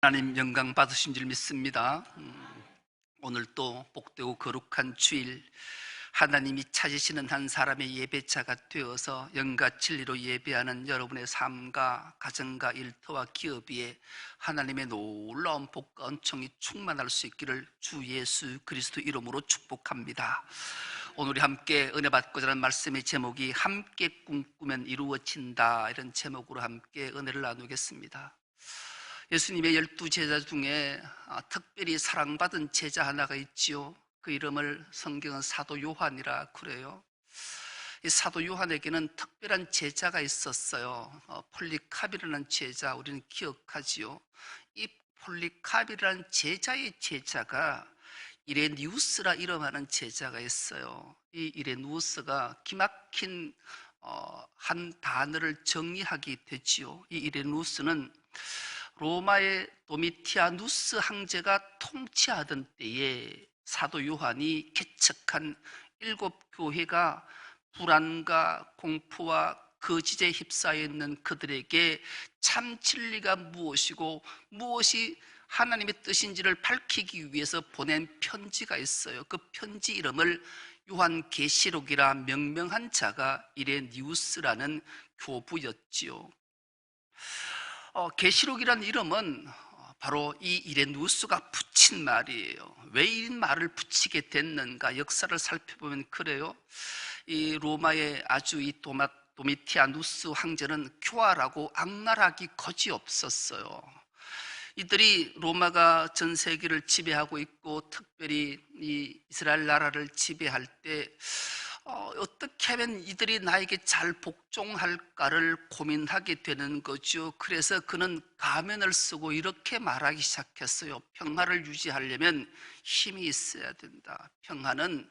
하나님 영광 받으신 줄 믿습니다. 오늘 또 복되고 거룩한 주일, 하나님이 찾으시는 한 사람의 예배자가 되어서 영과 진리로 예배하는 여러분의 삶과 가정과 일터와 기업 위에 하나님의 놀라운 복과 은총이 충만할 수 있기를 주 예수 그리스도 이름으로 축복합니다. 오늘 우리 함께 은혜 받고자 하는 말씀의 제목이 함께 꿈꾸면 이루어진다, 이런 제목으로 함께 은혜를 나누겠습니다. 예수님의 12제자 중에 특별히 사랑받은 제자 하나가 있지요. 그 이름을 성경은 사도 요한이라 그래요. 이 사도 요한에게는 특별한 제자가 있었어요. 폴리캅이라는 제자, 우리는 기억하지요. 이 폴리캅이라는 제자의 제자가 이레니우스라 이름하는 제자가 있어요. 이 이레니우스가 기막힌 한 단어를 정리하게 되지요. 이 이레니우스는 로마의 도미티아누스 황제가 통치하던 때에 사도 요한이 개척한 7교회가 불안과 공포와 거짓에 휩싸여 있는 그들에게 참 진리가 무엇이고 무엇이 하나님의 뜻인지를 밝히기 위해서 보낸 편지가 있어요. 그 편지 이름을 요한계시록이라 명명한 자가 이레니우스라는 교부였지요. 계시록이라는 이름은 바로 이 이레누스가 붙인 말이에요. 왜 이 말을 붙이게 됐는가? 역사를 살펴보면 그래요. 이 로마의 아주 이 도미티아누스 황제는 교활하고 악랄하기 거지없었어요. 이들이 로마가 전 세계를 지배하고 있고 특별히 이 이스라엘 나라를 지배할 때 어떻게 하면 이들이 나에게 잘 복종할까를 고민하게 되는 거죠. 그래서 그는 가면을 쓰고 이렇게 말하기 시작했어요. 평화를 유지하려면 힘이 있어야 된다. 평화는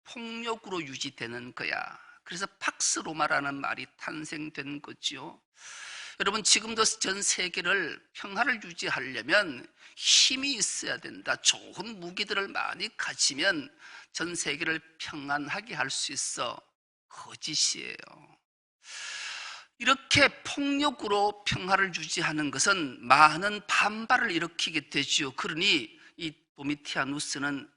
폭력으로 유지되는 거야. 그래서 팍스 로마라는 말이 탄생된 거죠. 여러분, 지금도 전 세계를 평화를 유지하려면 힘이 있어야 된다. 좋은 무기들을 많이 가지면 전 세계를 평안하게 할 수 있어. 거짓이에요. 이렇게 폭력으로 평화를 유지하는 것은 많은 반발을 일으키게 되죠. 그러니 이 도미티아누스는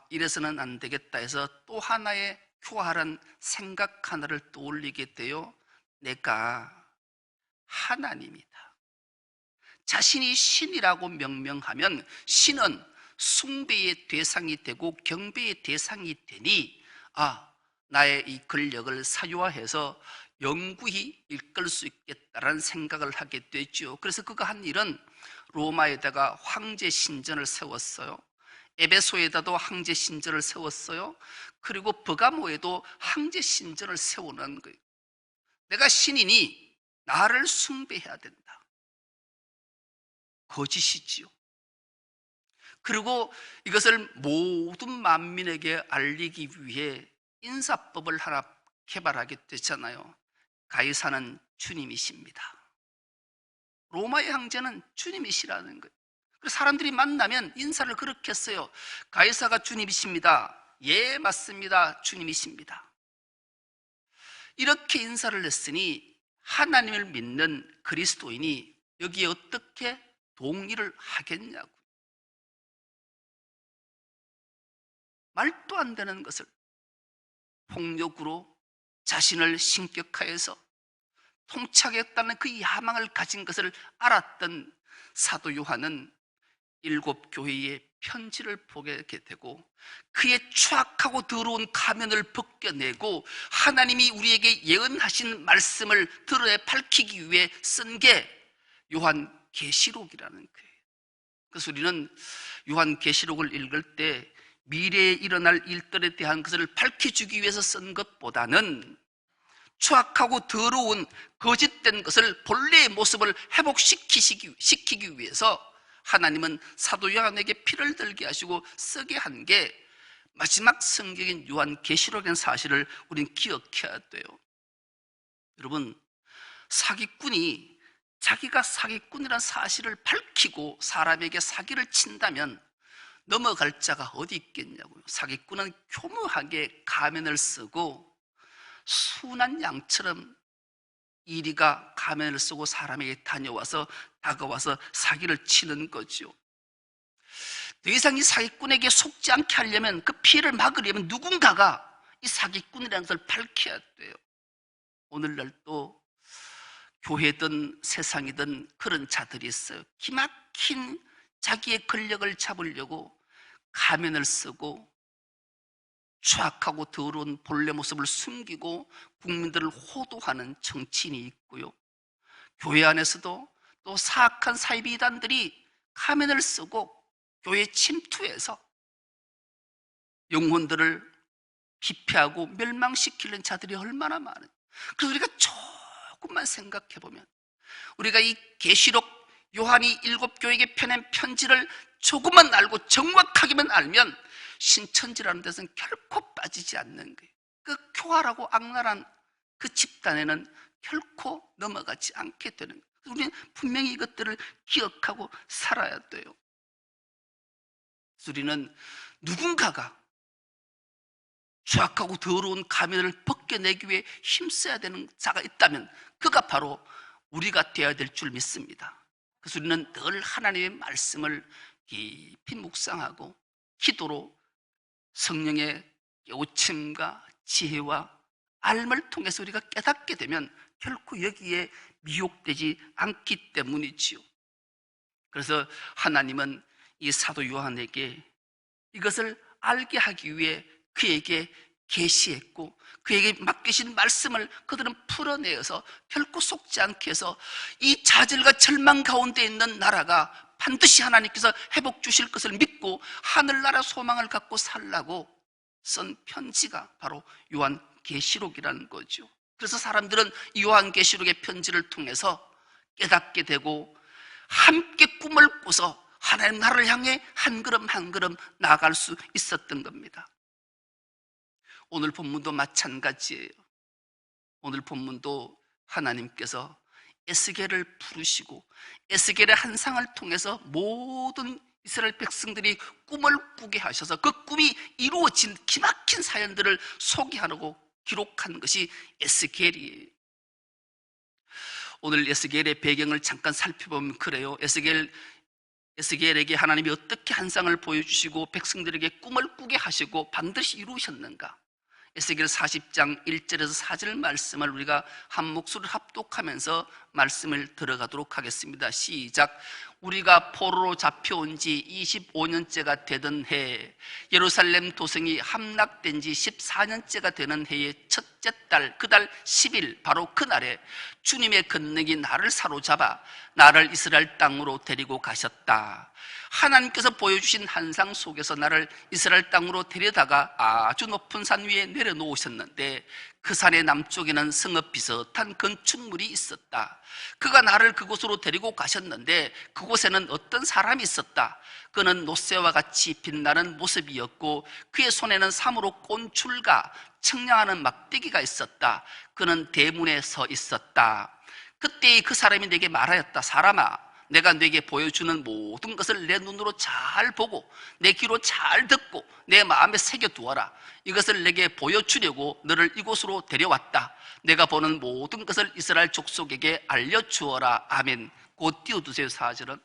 이래서는 안 되겠다 해서 또 하나의 교활한 생각 하나를 떠올리게 돼요. 내가 하나님이다. 자신이 신이라고 명명하면 신은 숭배의 대상이 되고 경배의 대상이 되니 나의 이 권력을 사유화해서 영구히 이끌 수 있겠다라는 생각을 하게 되죠. 그래서 그가 한 일은 로마에다가 황제 신전을 세웠어요. 에베소에다도 황제 신전을 세웠어요. 그리고 버가모에도 황제 신전을 세우는 거예요. 내가 신이니 나를 숭배해야 된다. 거짓이지요. 그리고 이것을 모든 만민에게 알리기 위해 인사법을 하나 개발하게 됐잖아요. 가이사는 주님이십니다. 로마의 황제는 주님이시라는 거예요. 그래서 사람들이 만나면 인사를 그렇게 했어요. 가이사가 주님이십니다. 예, 맞습니다. 주님이십니다. 이렇게 인사를 했으니 하나님을 믿는 그리스도인이 여기에 어떻게 동의를 하겠냐고. 말도 안 되는 것을 폭력으로 자신을 신격화해서 통치하겠다는 그 야망을 가진 것을 알았던 사도 요한은 7교회에 편지를 보게 되고 그의 추악하고 더러운 가면을 벗겨내고 하나님이 우리에게 예언하신 말씀을 드러내 밝히기 위해 쓴 게 요한계시록이라는 거예요. 그래서 우리는 요한계시록을 읽을 때 미래에 일어날 일들에 대한 것을 밝혀주기 위해서 쓴 것보다는 추악하고 더러운 거짓된 것을 본래의 모습을 회복시키기 위해서 하나님은 사도 요한에게 피를 들게 하시고 쓰게 한 게 마지막 성경인 요한계시록이라는 사실을 우리는 기억해야 돼요. 여러분, 사기꾼이 자기가 사기꾼이라는 사실을 밝히고 사람에게 사기를 친다면 넘어갈 자가 어디 있겠냐고요. 사기꾼은 교묘하게 가면을 쓰고 순한 양처럼 이리가 가면을 쓰고 사람에게 다가와서 사기를 치는 거죠. 더 이상 이 사기꾼에게 속지 않게 하려면, 그 피해를 막으려면 누군가가 이 사기꾼이라는 것을 밝혀야 돼요. 오늘날 또 교회든 세상이든 그런 자들이 있어요. 기막힌 자기의 권력을 잡으려고 가면을 쓰고 추악하고 더러운 본래 모습을 숨기고 국민들을 호도하는 정치인이 있고요. 교회 안에서도 또 사악한 사이비단들이 가면을 쓰고 교회에 침투해서 영혼들을 피폐하고 멸망시키는 자들이 얼마나 많은. 그래서 우리가 조금만 생각해 보면, 우리가 이 계시록 요한이 7교회에게 펴낸 편지를 조금만 알고 정확하게만 알면 신천지라는 데서는 결코 빠지지 않는 거예요. 그 교활하고 악랄한 그 집단에는 결코 넘어가지 않게 되는 거예요. 우리는 분명히 이것들을 기억하고 살아야 돼요. 우리는 누군가가 추악하고 더러운 가면을 벗겨내기 위해 힘써야 되는 자가 있다면 그가 바로 우리가 되어야 될 줄 믿습니다. 그래서 우리는 늘 하나님의 말씀을 깊이 묵상하고 기도로 성령의 깨우침과 지혜와 알을 통해서 우리가 깨닫게 되면 결코 여기에 미혹되지 않기 때문이지요. 그래서 하나님은 이 사도 요한에게 이것을 알게 하기 위해 그에게 계시했고, 그에게 맡기신 말씀을 그들은 풀어내어서 결코 속지 않게 해서 이 좌절과 절망 가운데 있는 나라가 반드시 하나님께서 회복 주실 것을 믿고 하늘나라 소망을 갖고 살라고 쓴 편지가 바로 요한계시록이라는 거죠. 그래서 사람들은 이 요한계시록의 편지를 통해서 깨닫게 되고 함께 꿈을 꾸서 하나님 나라를 향해 한 걸음 한 걸음 나아갈 수 있었던 겁니다. 오늘 본문도 마찬가지예요. 오늘 본문도 하나님께서 에스겔을 부르시고 에스겔의 한 상을 통해서 모든 이스라엘 백성들이 꿈을 꾸게 하셔서 그 꿈이 이루어진 기막힌 사연들을 소개하고 기록한 것이 에스겔이에요. 오늘 에스겔의 배경을 잠깐 살펴보면 그래요. 에스겔에게 하나님이 어떻게 한 상을 보여주시고 백성들에게 꿈을 꾸게 하시고 반드시 이루셨는가? 에스겔 40장 1절에서 4절 말씀을 우리가 한 목소리를 합독하면서 말씀을 들어가도록 하겠습니다. 시작. 우리가 포로로 잡혀온 지 25년째가 되던 해, 예루살렘 도성이 함락된 지 14년째가 되는 해의 첫째 달, 그 달 10일, 바로 그날에 주님의 권능이 나를 사로잡아 나를 이스라엘 땅으로 데리고 가셨다. 하나님께서 보여주신 환상 속에서 나를 이스라엘 땅으로 데려다가 아주 높은 산 위에 내려놓으셨는데, 그 산의 남쪽에는 성읍 비슷한 건축물이 있었다. 그가 나를 그곳으로 데리고 가셨는데 그곳에는 어떤 사람이 있었다. 그는 노새와 같이 빛나는 모습이었고 그의 손에는 사무로 꼰줄과 청량하는 막대기가 있었다. 그는 대문에 서 있었다. 그때 그 사람이 내게 말하였다. 사람아, 내가 네게 보여주는 모든 것을 내 눈으로 잘 보고 내 귀로 잘 듣고 내 마음에 새겨두어라. 이것을 내게 보여주려고 너를 이곳으로 데려왔다. 내가 보는 모든 것을 이스라엘 족속에게 알려주어라. 아멘. 곧 띄워두세요. 4절은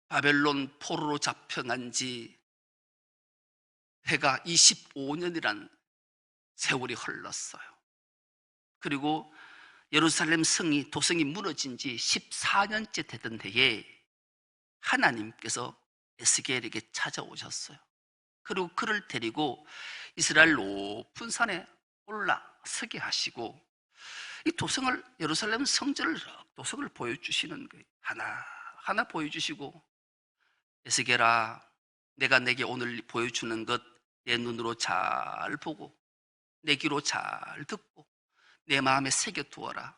바벨론 포로로 잡혀간 지 해가 25년이란 세월이 흘렀어요. 그리고 예루살렘 도성이 무너진 지 14년째 되던 해에 하나님께서 에스겔에게 찾아오셨어요. 그리고 그를 데리고 이스라엘 높은 산에 올라서게 하시고 이 도성을, 예루살렘 성전을, 도성을 보여주시는 거예요. 하나하나 보여주시고, 에스겔아, 내가 내게 오늘 보여주는 것 내 눈으로 잘 보고 내 귀로 잘 듣고 내 마음에 새겨두어라.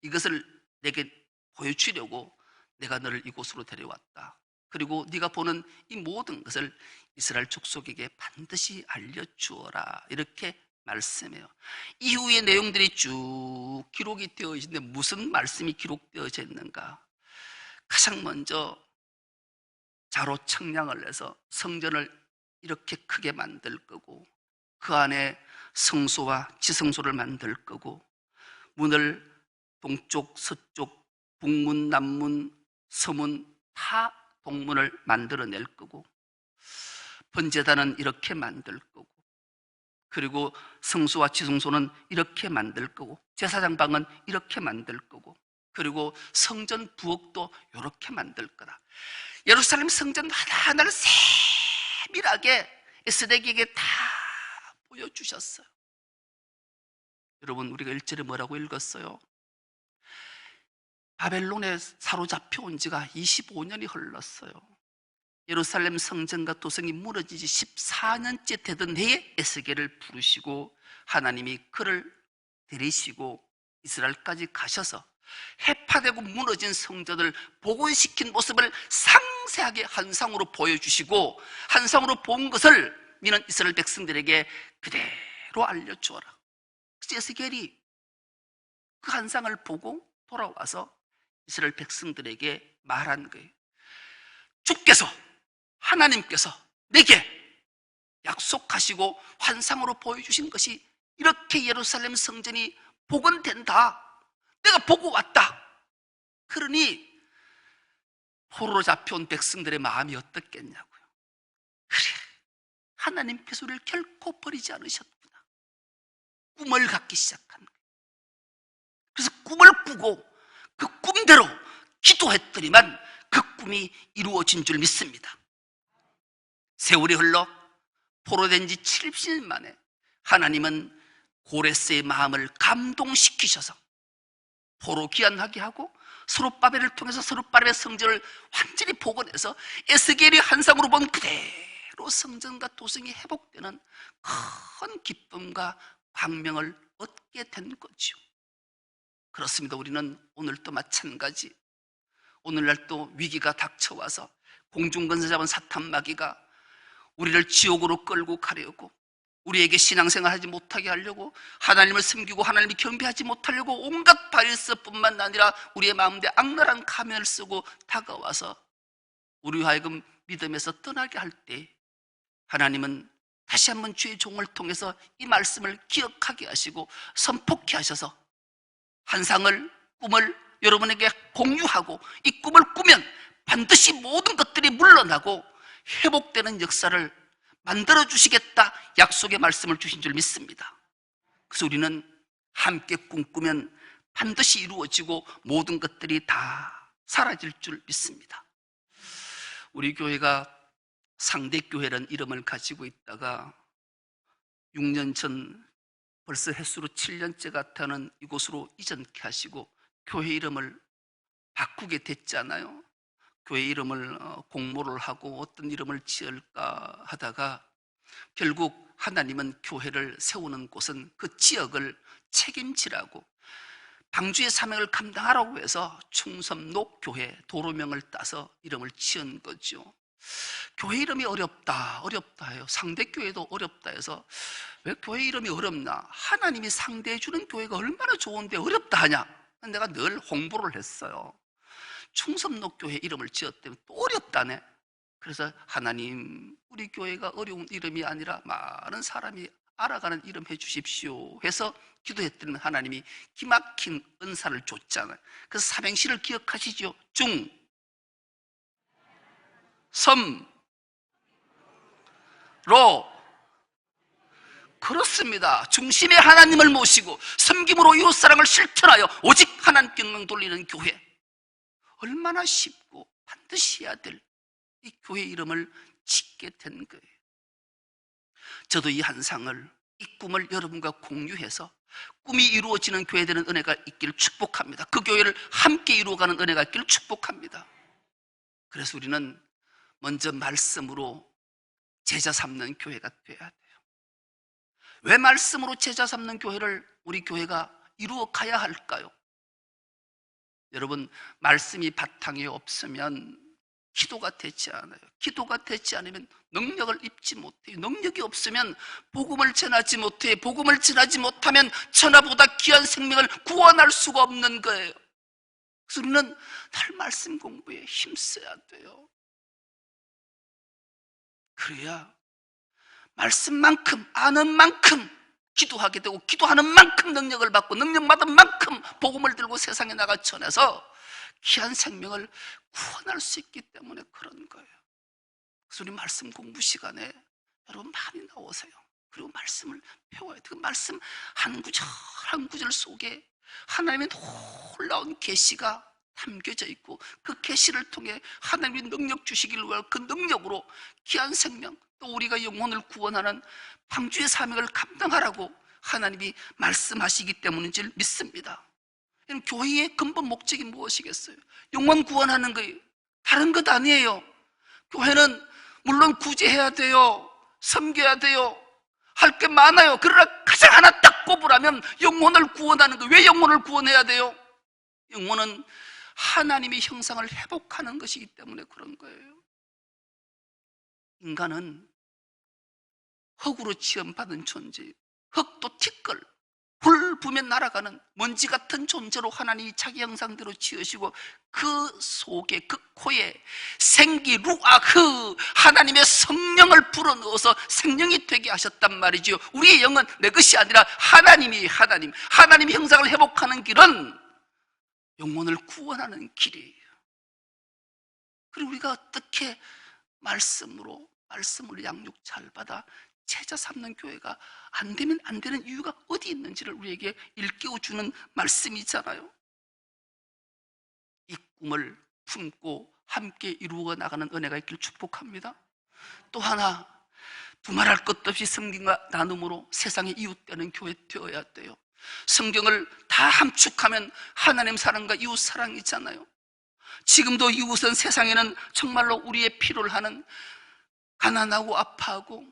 이것을 내게 보여주려고 내가 너를 이곳으로 데려왔다. 그리고 네가 보는 이 모든 것을 이스라엘 족속에게 반드시 알려주어라. 이렇게 말씀해요. 이후의 내용들이 쭉 기록이 되어 있는데 무슨 말씀이 기록되어져 있는가? 가장 먼저 자로 청량을 해서 성전을 이렇게 크게 만들 거고 그 안에 성소와 지성소를 만들 거고, 문을 동쪽, 서쪽, 북문, 남문, 서문 다 동문을 만들어낼 거고, 번제단은 이렇게 만들 거고, 그리고 성소와 지성소는 이렇게 만들 거고, 제사장방은 이렇게 만들 거고, 그리고 성전 부엌도 이렇게 만들 거다. 예루살렘 성전 하나하나를 세밀하게 에스겔에게 다 보여주셨어요. 여러분, 우리가 1절에 뭐라고 읽었어요? 바벨론에 사로잡혀 온 지가 25년이 흘렀어요. 예루살렘 성전과 도성이 무너지지 14년째 되던 해에 에스겔을 부르시고 하나님이 그를 데리시고 이스라엘까지 가셔서 해파되고 무너진 성전을 복원시킨 모습을 상세하게 환상으로 보여주시고, 환상으로 본 것을 너는 이스라엘 백성들에게 그대로 알려주어라. 그래서 에스겔이 그 환상을 보고 돌아와서 이스라엘 백성들에게 말한 거예요. 주께서, 하나님께서 내게 약속하시고 환상으로 보여주신 것이 이렇게 예루살렘 성전이 복원된다. 내가 보고 왔다. 그러니 포로로 잡혀온 백성들의 마음이 어떻겠냐고요. 그래, 하나님께서 우리를 결코 버리지 않으셨구나. 꿈을 갖기 시작한 거예요. 그래서 꿈을 꾸고 그 꿈대로 기도했더니만 그 꿈이 이루어진 줄 믿습니다. 세월이 흘러 포로된 지 70년 만에 하나님은 고레스의 마음을 감동시키셔서 포로 귀환하게 하고 스룹바벨을 통해서 스룹바벨의 성전을 완전히 복원해서 에스겔이 환상으로 본 그대로 성전과 도성이 회복되는 큰 기쁨과 광명을 얻게 된 거죠. 그렇습니다. 우리는 오늘도 마찬가지, 오늘날 또 위기가 닥쳐와서 공중권세 잡은 사탄 마귀가 우리를 지옥으로 끌고 가려고, 우리에게 신앙생활 하지 못하게 하려고, 하나님을 섬기고 하나님이 경배하지 못하려고 온갖 바리새뿐만 아니라 우리의 마음에 악랄한 가면을 쓰고 다가와서 우리 하여금 믿음에서 떠나게 할 때, 하나님은 다시 한번 주의 종을 통해서 이 말씀을 기억하게 하시고 선포케 하셔서 환상을, 꿈을 여러분에게 공유하고, 이 꿈을 꾸면 반드시 모든 것들이 물러나고 회복되는 역사를 만들어주시겠다 약속의 말씀을 주신 줄 믿습니다. 그래서 우리는 함께 꿈꾸면 반드시 이루어지고 모든 것들이 다 사라질 줄 믿습니다. 우리 교회가 상대교회라는 이름을 가지고 있다가 6년 전, 벌써 횟수로 7년째가 되는 이곳으로 이전케 하시고 교회 이름을 바꾸게 됐잖아요. 교회 이름을 공모를 하고 어떤 이름을 지을까 하다가 결국 하나님은 교회를 세우는 곳은 그 지역을 책임지라고, 방주의 사명을 감당하라고 해서 충섬록교회 도로명을 따서 이름을 지은 거죠. 교회 이름이 어렵다 해요. 상대교회도 어렵다 해서 왜 교회 이름이 어렵나? 하나님이 상대해 주는 교회가 얼마나 좋은데 어렵다 하냐? 내가 늘 홍보를 했어요. 충섬록교회 이름을 지었더니 또 어렵다네. 그래서 하나님, 우리 교회가 어려운 이름이 아니라 많은 사람이 알아가는 이름 해주십시오 해서 기도했더니 하나님이 기막힌 은사를 줬잖아요. 그래서 삼행시를 기억하시죠? 중, 섬, 로. 그렇습니다. 중심에 하나님을 모시고 섬김으로 이웃사랑을 실천하여 오직 하나님께 영광 돌리는 교회, 얼마나 쉽고 반드시 해야 될 이 교회 이름을 짓게 된 거예요. 저도 이 환상을, 이 꿈을 여러분과 공유해서 꿈이 이루어지는 교회 되는 은혜가 있기를 축복합니다. 그 교회를 함께 이루어가는 은혜가 있기를 축복합니다. 그래서 우리는 먼저 말씀으로 제자 삼는 교회가 돼야 돼요. 왜 말씀으로 제자 삼는 교회를 우리 교회가 이루어 가야 할까요? 여러분, 말씀이 바탕에 없으면 기도가 되지 않아요. 기도가 되지 않으면 능력을 입지 못해요. 능력이 없으면 복음을 전하지 못해요. 복음을 전하지 못하면 천하보다 귀한 생명을 구원할 수가 없는 거예요. 그래서 우리는 늘 말씀 공부에 힘써야 돼요. 그래야 말씀만큼 아는 만큼 기도하게 되고, 기도하는 만큼 능력을 받고, 능력받은 만큼 복음을 들고 세상에 나가 전해서 귀한 생명을 구원할 수 있기 때문에 그런 거예요. 그래서 우리 말씀 공부 시간에 여러분 많이 나오세요. 그리고 말씀을 배워야 돼요. 그 말씀 한 구절 한 구절 속에 하나님의 놀라운 계시가 담겨져 있고, 그 계시를 통해 하나님이 능력 주시기를 원하고, 그 능력으로 귀한 생명, 또 우리가 영혼을 구원하는 방주의 사명을 감당하라고 하나님이 말씀하시기 때문인 줄 믿습니다. 교회의 근본 목적이 무엇이겠어요? 영혼 구원하는 거예요. 다른 것 아니에요. 교회는 물론 구제해야 돼요, 섬겨야 돼요, 할 게 많아요. 그러나 가장 하나 딱 꼽으라면 영혼을 구원하는 거예요. 왜 영혼을 구원해야 돼요? 영혼은 하나님의 형상을 회복하는 것이기 때문에 그런 거예요. 인간은 흙으로 지음받은 존재예요. 흙도 티끌, 불 부면 날아가는 먼지 같은 존재로 하나님이 자기 형상대로 지으시고, 그 속에, 그 코에 생기 루아흐, 하나님의 성령을 불어넣어서 생명이 되게 하셨단 말이지요. 우리의 영은 내 것이 아니라 하나님의 형상을 회복하는 길은 영혼을 구원하는 길이에요. 그리고 우리가 어떻게 말씀을 양육 잘 받아 제자 삼는 교회가 안 되면 안 되는 이유가 어디 있는지를 우리에게 일깨워주는 말씀이잖아요. 이 꿈을 품고 함께 이루어 나가는 은혜가 있길 축복합니다. 또 하나, 두말할 것도 없이 성경과 나눔으로 세상의 이웃되는 교회 되어야 돼요. 성경을 다 함축하면 하나님 사랑과 이웃 사랑이잖아요. 지금도 이웃은 세상에는 정말로 우리의 필요를 하는 가난하고 아파하고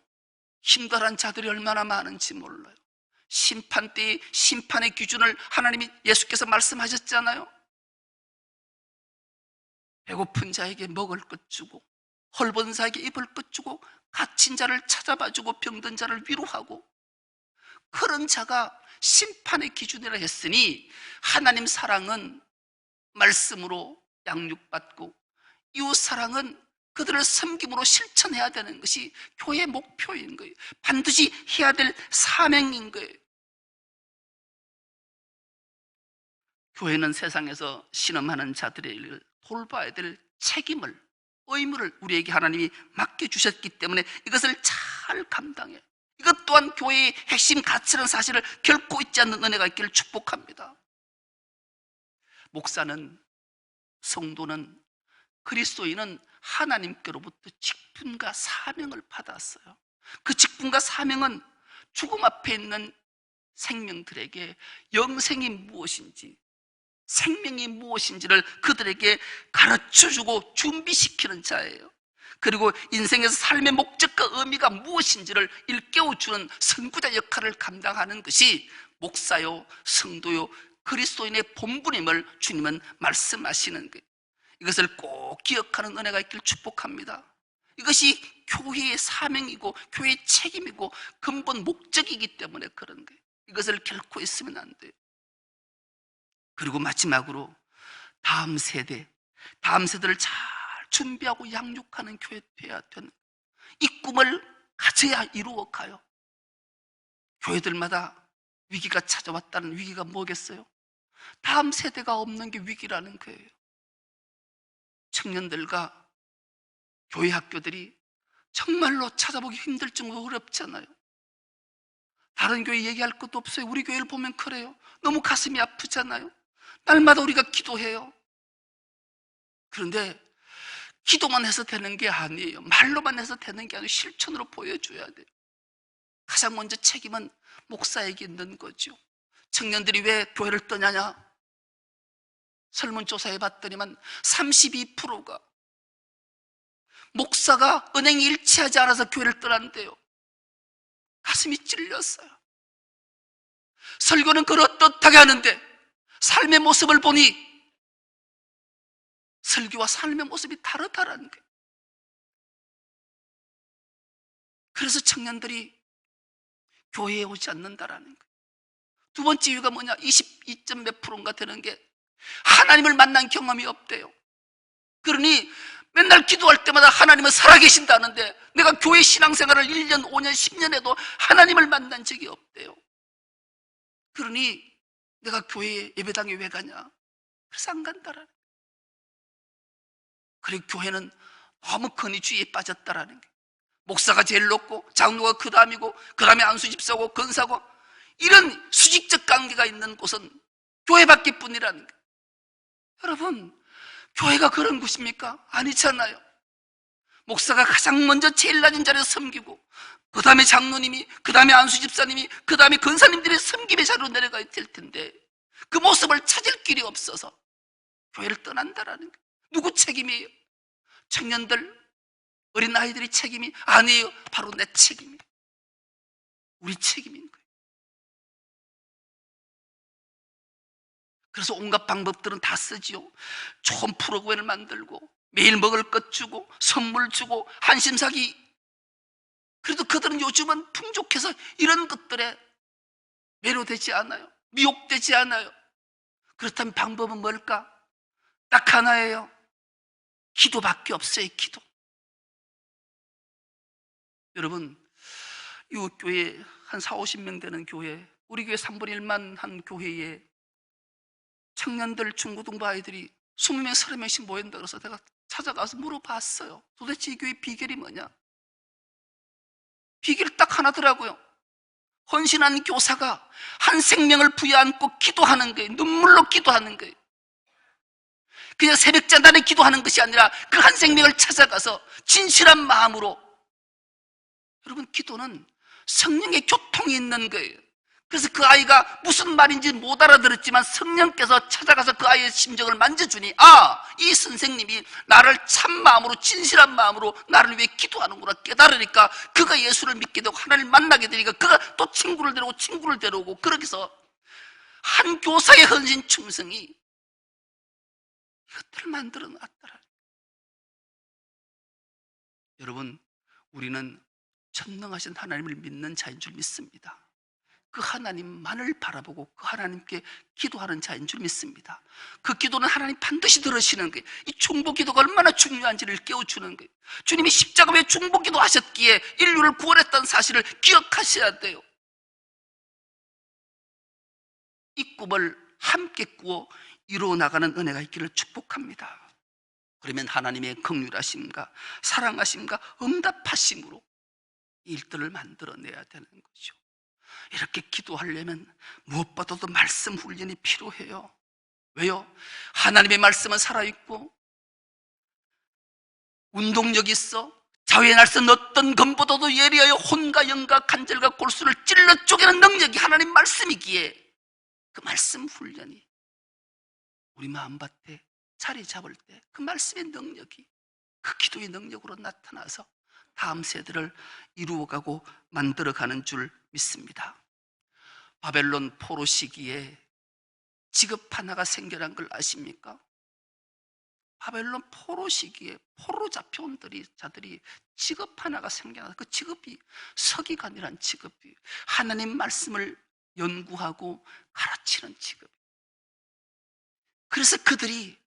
힘들한 자들이 얼마나 많은지 몰라요. 심판 때의 심판의 기준을 하나님이, 예수께서 말씀하셨잖아요. 배고픈 자에게 먹을 것 주고, 헐벗은 자에게 입을 것 주고, 갇힌 자를 찾아봐주고, 병든 자를 위로하고, 그런 자가 심판의 기준이라 했으니, 하나님 사랑은 말씀으로 양육받고, 이웃 사랑은 그들을 섬김으로 실천해야 되는 것이 교회의 목표인 거예요. 반드시 해야 될 사명인 거예요. 교회는 세상에서 신음하는 자들의 일을 돌봐야 될 책임을, 의무를 우리에게 하나님이 맡겨주셨기 때문에 이것을 잘 감당해. 이것 또한 교회의 핵심 가치라는 사실을 결코 잊지 않는 은혜가 있기를 축복합니다. 목사는, 성도는, 그리스도인은 하나님께로부터 직분과 사명을 받았어요. 그 직분과 사명은 죽음 앞에 있는 생명들에게 영생이 무엇인지, 생명이 무엇인지를 그들에게 가르쳐주고 준비시키는 자예요. 그리고 인생에서 삶의 목적과 의미가 무엇인지를 일깨워주는 선구자 역할을 감당하는 것이 목사요, 성도요, 그리스도인의 본분임을 주님은 말씀하시는 거예요. 이것을 꼭 기억하는 은혜가 있길 축복합니다. 이것이 교회의 사명이고 교회의 책임이고 근본 목적이기 때문에 그런 거예요. 이것을 결코 있으면 안 돼요. 그리고 마지막으로 다음 세대를 잘 준비하고 양육하는 교회 되어야 되는, 이 꿈을 가져야 이루어 가요. 교회들마다 위기가 찾아왔다는 위기가 뭐겠어요? 다음 세대가 없는 게 위기라는 거예요. 청년들과 교회 학교들이 정말로 찾아보기 힘들 정도로 어렵잖아요. 다른 교회 얘기할 것도 없어요. 우리 교회를 보면 그래요. 너무 가슴이 아프잖아요. 날마다 우리가 기도해요. 그런데 기도만 해서 되는 게 아니에요. 말로만 해서 되는 게 아니고 실천으로 보여줘야 돼요. 가장 먼저 책임은 목사에게 있는 거죠. 청년들이 왜 교회를 떠나냐? 설문조사 해봤더니만 32%가 목사가 은행이 일치하지 않아서 교회를 떠난대요. 가슴이 찔렸어요. 설교는 그렇듯하게 하는데 삶의 모습을 보니 설교와 삶의 모습이 다르다라는 거예요. 그래서 청년들이 교회에 오지 않는다라는 거예요. 두 번째 이유가 뭐냐? 22점 몇 %인가 되는 게 하나님을 만난 경험이 없대요. 그러니 맨날 기도할 때마다 하나님은 살아계신다는데 내가 교회 신앙생활을 1년, 5년, 10년 해도 하나님을 만난 적이 없대요. 그러니 내가 교회 예배당에 왜 가냐? 그래서 안 간다라는 거예요. 그리고 교회는 너무 건의주의에 빠졌다라는 거예요. 목사가 제일 높고 장로가 그 다음이고 그 다음에 안수집사고 권사고 이런 수직적 관계가 있는 곳은 교회밖에 뿐이라는 거예요. 여러분, 교회가 그런 곳입니까? 아니잖아요. 목사가 가장 먼저 제일 낮은 자리에서 섬기고 그 다음에 장로님이, 그 다음에 안수집사님이, 그 다음에 권사님들의 섬김의 자리로 내려가야 될 텐데 그 모습을 찾을 길이 없어서 교회를 떠난다라는 거예요. 누구 책임이에요? 청년들, 어린아이들이 책임이 아니에요. 바로 내 책임이에요. 우리 책임인 거예요. 그래서 온갖 방법들은 다 쓰지요. 좋은 프로그램을 만들고 매일 먹을 것 주고 선물 주고 한심사기. 그래도 그들은 요즘은 풍족해서 이런 것들에 매료되지 않아요. 미혹되지 않아요. 그렇다면 방법은 뭘까? 딱 하나예요. 기도밖에 없어요. 기도. 여러분, 이 교회 한 4, 50명 되는 교회, 우리 교회 3분의 1만 한 교회에 청년들, 중고등부 아이들이 20명, 30명씩 모인다 그래서 내가 찾아가서 물어봤어요. 도대체 이 교회 비결이 뭐냐? 비결이 딱 하나더라고요. 헌신한 교사가 한 생명을 부여안고 기도하는 거예요. 눈물로 기도하는 거예요. 그냥 새벽자단에 기도하는 것이 아니라 그 한 생명을 찾아가서 진실한 마음으로. 여러분, 기도는 성령의 교통이 있는 거예요. 그래서 그 아이가 무슨 말인지 못 알아들었지만 성령께서 찾아가서 그 아이의 심정을 만져주니 이 선생님이 나를 참 마음으로, 진실한 마음으로 나를 위해 기도하는구나 깨달으니까 그가 예수를 믿게 되고 하나님을 만나게 되니까 그가 또 친구를 데려오고 그렇게 해서 한 교사의 헌신 충성이 이것들을 만들어 놨더라. 여러분, 우리는 전능하신 하나님을 믿는 자인 줄 믿습니다. 그 하나님만을 바라보고 그 하나님께 기도하는 자인 줄 믿습니다. 그 기도는 하나님 반드시 들으시는 거예요. 이 중보기도가 얼마나 중요한지를 깨워주는 거예요. 주님이 십자가 위에 중보기도 하셨기에 인류를 구원했다는 사실을 기억하셔야 돼요. 이 꿈을 함께 꾸어 이루어나가는 은혜가 있기를 축복합니다. 그러면 하나님의 긍휼하심과 사랑하심과 응답하심으로 일들을 만들어내야 되는 거죠. 이렇게 기도하려면 무엇보다도 말씀 훈련이 필요해요. 왜요? 하나님의 말씀은 살아있고 운동력이 있어 자유의 날선 어떤 검보다도 예리하여 혼과 영과 간절과 골수를 찔러 쪼개는 능력이 하나님 말씀이기에 그 말씀 훈련이 우리 마음밭에 자리 잡을 때 그 말씀의 능력이 그 기도의 능력으로 나타나서 다음 세대를 이루어가고 만들어가는 줄 믿습니다. 바벨론 포로 시기에 직업 하나가 생겨난 걸 아십니까? 바벨론 포로 시기에 포로 잡혀온 자들이 직업 하나가 생겨나. 그 직업이 서기관이란 직업이 하나님 말씀을 연구하고 가르치는 직업. 그래서 그들이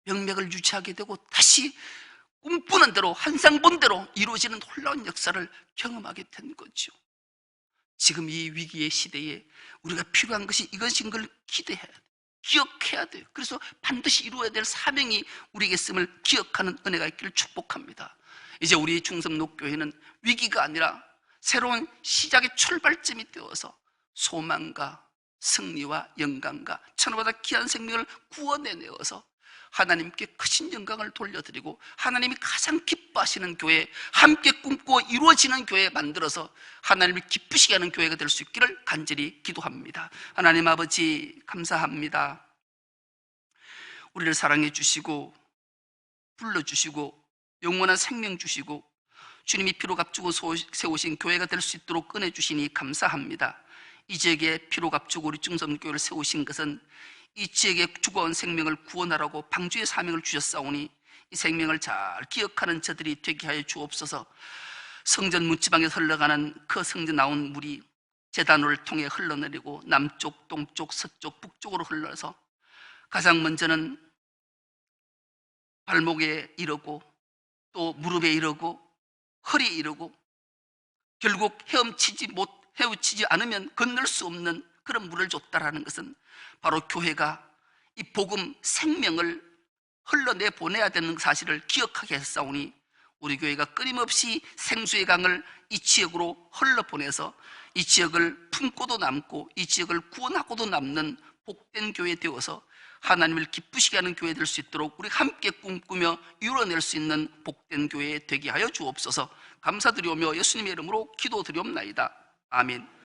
명맥을 유지하게 되고 다시 꿈꾸는 대로 환상 본 대로 이루어지는 놀라운 역사를 경험하게 된 거죠. 지금 이 위기의 시대에 우리가 필요한 것이 이것인 걸 기대해야 돼요. 기억해야 돼요. 그래서 반드시 이루어야 될 사명이 우리에게 있음을 기억하는 은혜가 있기를 축복합니다. 이제 우리 중섭록교회는 위기가 아니라 새로운 시작의 출발점이 되어서 소망과 승리와 영광과 천하보다 귀한 생명을 구원해내어서 하나님께 크신 영광을 돌려드리고 하나님이 가장 기뻐하시는 교회, 함께 꿈꾸어 이루어지는 교회 만들어서 하나님을 기쁘시게 하는 교회가 될 수 있기를 간절히 기도합니다. 하나님 아버지 감사합니다. 우리를 사랑해 주시고 불러주시고 영원한 생명 주시고 주님이 피로 값주고 세우신 교회가 될 수 있도록 꺼내주시니 감사합니다. 이 지역에 피로 값주고 우리 중섭교회를 세우신 것은 이 지역에 죽어온 생명을 구원하라고 방주의 사명을 주셨사오니 이 생명을 잘 기억하는 저들이 되게 하여 주옵소서. 성전 문지방에서 흘러가는 그 성전 나온 물이 제단을 통해 흘러내리고 남쪽, 동쪽, 서쪽, 북쪽으로 흘러서 가장 먼저는 발목에 이르고 또 무릎에 이르고 허리에 이르고 결국 헤엄치지 않으면 건널 수 없는 그런 물을 줬다라는 것은 바로 교회가 이 복음 생명을 흘러내 보내야 되는 사실을 기억하게 했사오니 우리 교회가 끊임없이 생수의 강을 이 지역으로 흘러보내서 이 지역을 품고도 남고 이 지역을 구원하고도 남는 복된 교회 되어서 하나님을 기쁘시게 하는 교회 될 수 있도록 우리 함께 꿈꾸며 이루어낼 수 있는 복된 교회 되게 하여 주옵소서. 감사드리오며 예수님의 이름으로 기도드리옵나이다. 아멘.